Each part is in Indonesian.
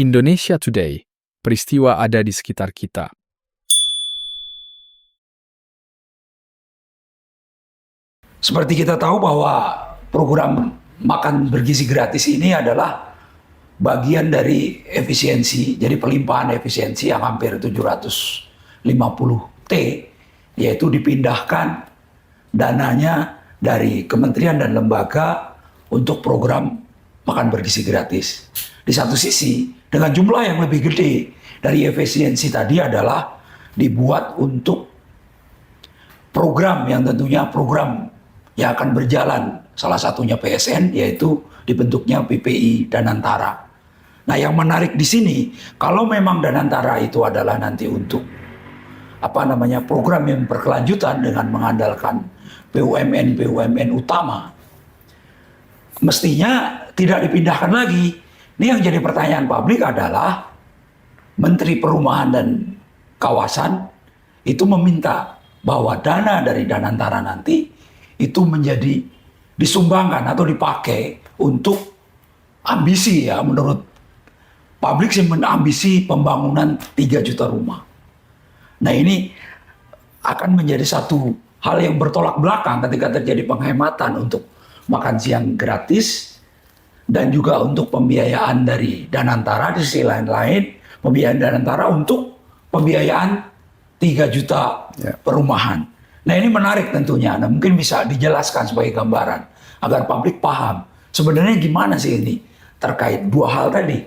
Indonesia Today, peristiwa ada di sekitar kita. Seperti kita tahu bahwa program makan bergizi gratis ini adalah bagian dari efisiensi, jadi pelimpahan efisiensi yang hampir 750 T, yaitu dipindahkan dananya dari kementerian dan lembaga untuk program makan bergizi gratis. Di satu sisi, dengan jumlah yang lebih gede dari efisiensi tadi adalah dibuat untuk program yang tentunya program yang akan berjalan, salah satunya PSN, yaitu dibentuknya PPI Danantara. Nah, yang menarik di sini, kalau memang Danantara itu adalah nanti untuk program yang berkelanjutan dengan mengandalkan BUMN utama, mestinya tidak dipindahkan lagi. Ini yang jadi pertanyaan publik adalah Menteri Perumahan dan Kawasan itu meminta bahwa dana dari Danantara nanti itu menjadi disumbangkan atau dipakai untuk ambisi, ya, menurut publik sih, ambisi pembangunan 3 juta rumah. Nah, ini akan menjadi satu hal yang bertolak belakang ketika terjadi penghematan untuk makan siang gratis dan juga untuk pembiayaan dari Danantara. Di sisi lain pembiayaan Danantara untuk pembiayaan 3 juta perumahan. Nah, ini menarik tentunya. Nah, mungkin bisa dijelaskan sebagai gambaran agar publik paham sebenarnya gimana sih ini terkait dua hal tadi,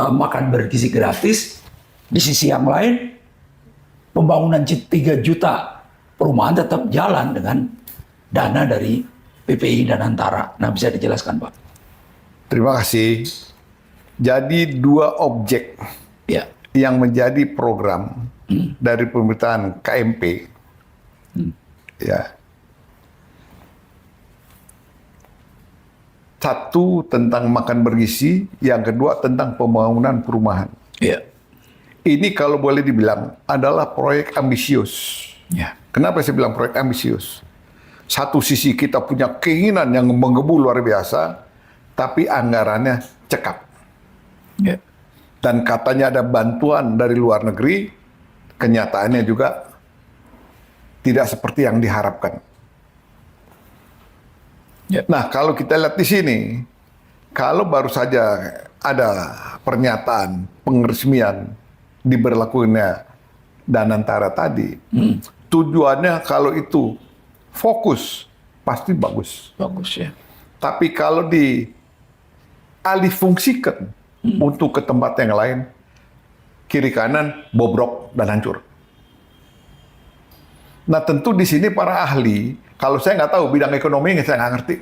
makan bergizi gratis, di sisi yang lain pembangunan 3 juta perumahan tetap jalan dengan dana dari PPI Danantara. Nah, bisa dijelaskan, Pak? Terima kasih. Jadi dua objek yang menjadi program dari pemerintahan KMP, ya, satu tentang makan bergizi, yang kedua tentang pembangunan perumahan. Ini kalau boleh dibilang adalah proyek ambisius. Kenapa saya bilang proyek ambisius? Satu sisi kita punya keinginan yang menggebu luar biasa, tapi anggarannya cekap. Dan katanya ada bantuan dari luar negeri, kenyataannya juga tidak seperti yang diharapkan. Nah, kalau kita lihat di sini, kalau baru saja ada pernyataan pengeresmian diberlakukannya Danantara tadi, tujuannya kalau itu fokus pasti bagus. Ya. Tapi kalau dialihfungsikan untuk ke tempat yang lain, kiri kanan bobrok dan hancur. Nah, tentu di sini para ahli, kalau saya nggak tahu bidang ekonomi, saya nggak ngerti.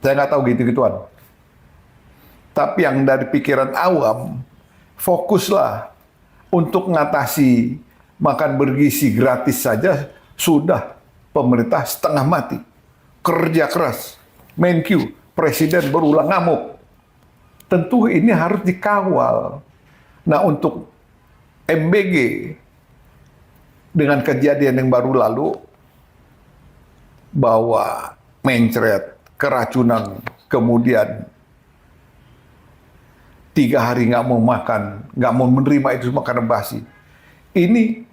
Saya nggak tahu gitu-gituan. Tapi yang dari pikiran awam, fokuslah untuk mengatasi makan bergizi gratis saja sudah pemerintah setengah mati. Kerja keras, Menkyu, Presiden berulang ngamuk. Tentu ini harus dikawal. Nah, untuk MBG, dengan kejadian yang baru lalu, bahwa mencret, keracunan, kemudian 3 hari nggak mau makan, nggak mau menerima itu semua karena basi. Ini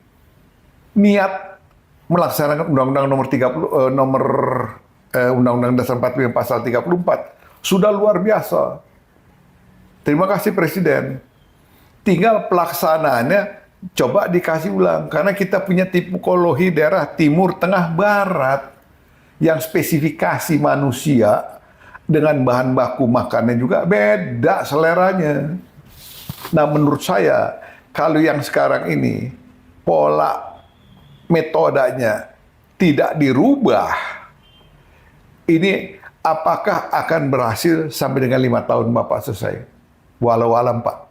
niat melaksanakan Undang-Undang nomor 30, Undang-Undang Dasar 45 pasal 34 sudah luar biasa. Terima kasih Presiden. Tinggal pelaksanaannya coba dikasih ulang, karena kita punya tipologi daerah timur, tengah, barat yang spesifikasi manusia dengan bahan baku makannya juga beda seleranya. Nah, menurut saya kalau yang sekarang ini pola metodenya tidak dirubah, ini apakah akan berhasil sampai dengan 5 tahun Bapak selesai? Walau alam, Pak.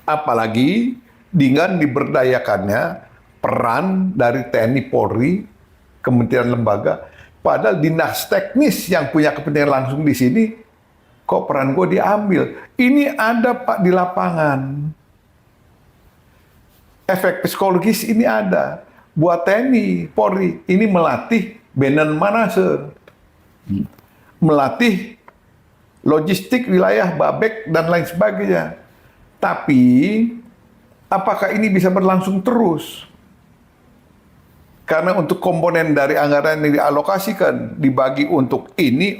Apalagi dengan diberdayakannya peran dari TNI, Polri, kementerian lembaga, padahal dinas teknis yang punya kepentingan langsung di sini, kok peran gue diambil? Ini ada, Pak, di lapangan. Efek psikologis ini ada. Buat TNI, Polri, ini melatih Benan Manaser, melatih logistik wilayah, Babek, dan lain sebagainya. Tapi, apakah ini bisa berlangsung terus? Karena untuk komponen dari anggaran yang dialokasikan, dibagi untuk ini,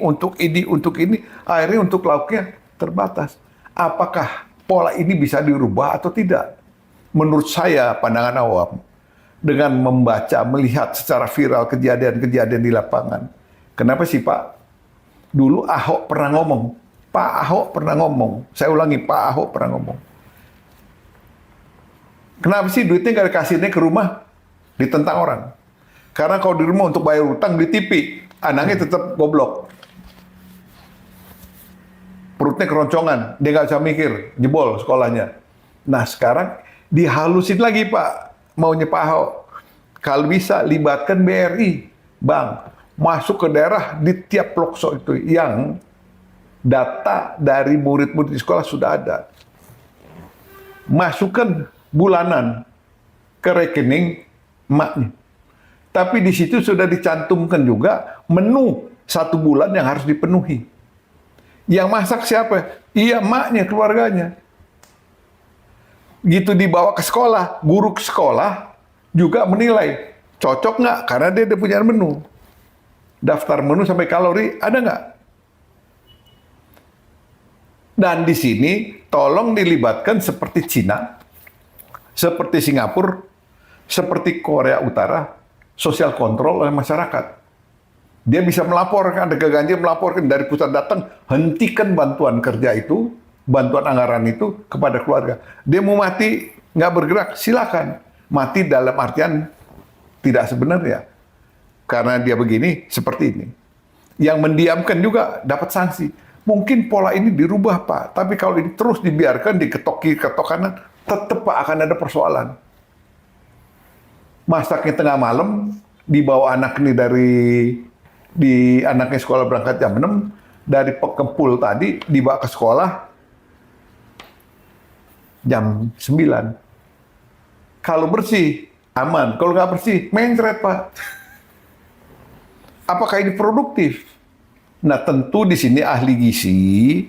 akhirnya untuk lauknya terbatas. Apakah pola ini bisa dirubah atau tidak? Menurut saya, pandangan awam, dengan membaca, melihat secara viral kejadian-kejadian di lapangan. Kenapa sih Pak? Dulu Ahok pernah ngomong, saya ulangi, Pak Ahok pernah ngomong. Kenapa sih duitnya nggak dikasihnya ke rumah, ditentang orang? Karena kalau di rumah untuk bayar utang di TV, anaknya tetap goblok. Perutnya keroncongan, dia nggak bisa mikir, jebol sekolahnya. Nah sekarang dihalusin lagi Pak, maunya Pak Ahok. Kalau bisa libatkan BRI, Bang, masuk ke daerah di tiap pelosok itu yang data dari murid-murid di sekolah sudah ada. Masukkan bulanan ke rekening emaknya. Tapi di situ sudah dicantumkan juga menu 1 bulan yang harus dipenuhi. Yang masak siapa? Iya, emaknya, keluarganya. Gitu dibawa ke sekolah, guru ke sekolah juga menilai cocok nggak karena dia punya menu. Daftar menu sampai kalori ada nggak? Dan di sini tolong dilibatkan seperti Cina, seperti Singapura, seperti Korea Utara, sosial kontrol oleh masyarakat. Dia bisa melaporkan, ada keganjian melaporkan dari pusat datang, hentikan bantuan kerja itu, bantuan anggaran itu kepada keluarga. Dia mau mati, nggak bergerak, silakan. Mati dalam artian tidak sebenarnya. Karena dia begini, seperti ini. Yang mendiamkan juga dapat sanksi. Mungkin pola ini dirubah, Pak. Tapi kalau ini terus dibiarkan, diketok kiri, ketok kanan, tetap Pak akan ada persoalan. Masaknya tengah malam, dibawa anak ini anaknya sekolah berangkat jam 6, dari Pekempul tadi dibawa ke sekolah jam 9. Kalau bersih, aman. Kalau nggak bersih, mencret, Pak. Apakah ini produktif? Nah, tentu di sini ahli gizi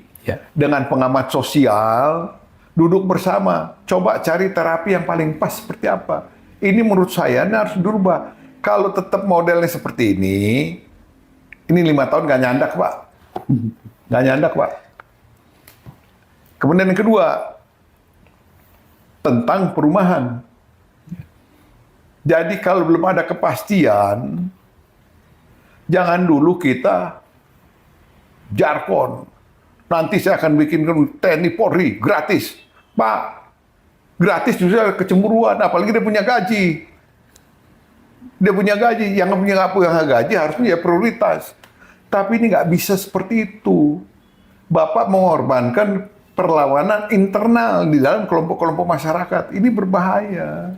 dengan pengamat sosial duduk bersama, coba cari terapi yang paling pas seperti apa. Ini menurut saya ini harus dirubah. Kalau tetap modelnya seperti ini 5 tahun nggak nyandak, Pak. Nggak nyandak, Pak. Kemudian yang kedua, tentang perumahan. Jadi kalau belum ada kepastian, jangan dulu kita jargon. Nanti saya akan bikin TNI Polri gratis. Pak, gratis juga kecemburuan, apalagi dia punya gaji. Dia punya gaji, yang nggak punya gaji harusnya ya prioritas. Tapi ini nggak bisa seperti itu. Bapak mengorbankan perlawanan internal di dalam kelompok-kelompok masyarakat. Ini berbahaya.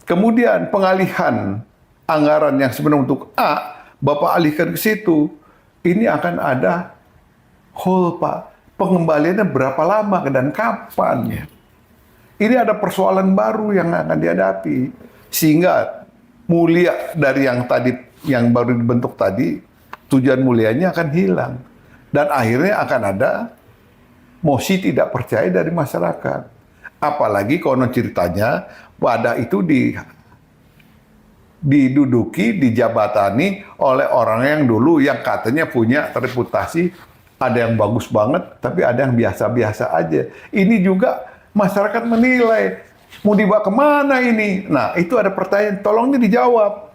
Kemudian pengalihan anggaran yang sebenarnya untuk A, Bapak alihkan ke situ. Ini akan ada hole, Pak. Pengembaliannya berapa lama dan kapan? Ini ada persoalan baru yang akan dihadapi. Sehingga mulia dari yang baru dibentuk tadi, tujuan mulianya akan hilang. Dan akhirnya akan ada mosi tidak percaya dari masyarakat. Apalagi konon ceritanya, wadah itu diduduki, dijabatani oleh orang yang dulu yang katanya punya reputasi, ada yang bagus banget, tapi ada yang biasa-biasa aja. Ini juga masyarakat menilai, mau dibawa kemana ini? Nah, itu ada pertanyaan, tolong ini dijawab.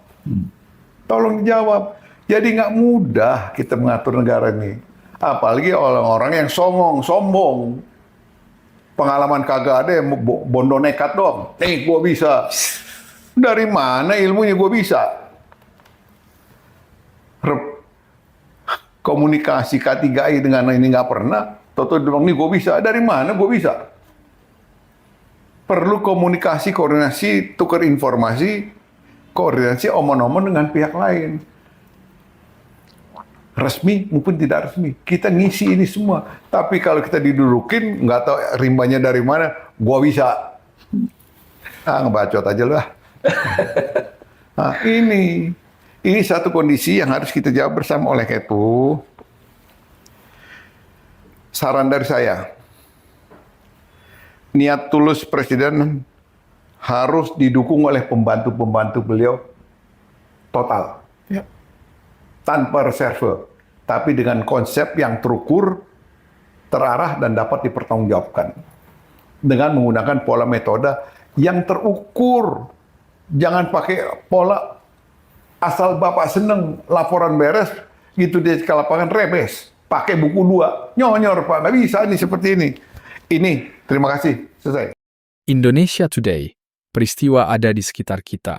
Tolong dijawab. Jadi nggak mudah kita mengatur negara ini. Apalagi orang-orang yang sombong. Pengalaman kagak ada yang bondo nekat dong. Gue bisa. Dari mana ilmunya gue bisa? Komunikasi K3I dengan ini nggak pernah. Toto bilang, nih gue bisa. Dari mana gue bisa? Perlu komunikasi, koordinasi, tukar informasi, koordinasi omong-omong dengan pihak lain. Resmi maupun tidak resmi. Kita ngisi ini semua. Tapi kalau kita didudukin, nggak tahu rimbanya dari mana, gue bisa. Ngebacot aja lah. Nah, ini satu kondisi yang harus kita jawab bersama. Oleh itu, saran dari saya, niat tulus Presiden harus didukung oleh pembantu-pembantu beliau total. Tanpa reserve. Tapi dengan konsep yang terukur, terarah, dan dapat dipertanggungjawabkan. Dengan menggunakan pola metode yang terukur. Jangan pakai pola asal Bapak seneng laporan beres, gitu dia ke lapangan rebes. Pakai buku 2. Nyonyor Pak, nggak bisa nih seperti ini. Ini, terima kasih. Selesai. Indonesia Today, peristiwa ada di sekitar kita.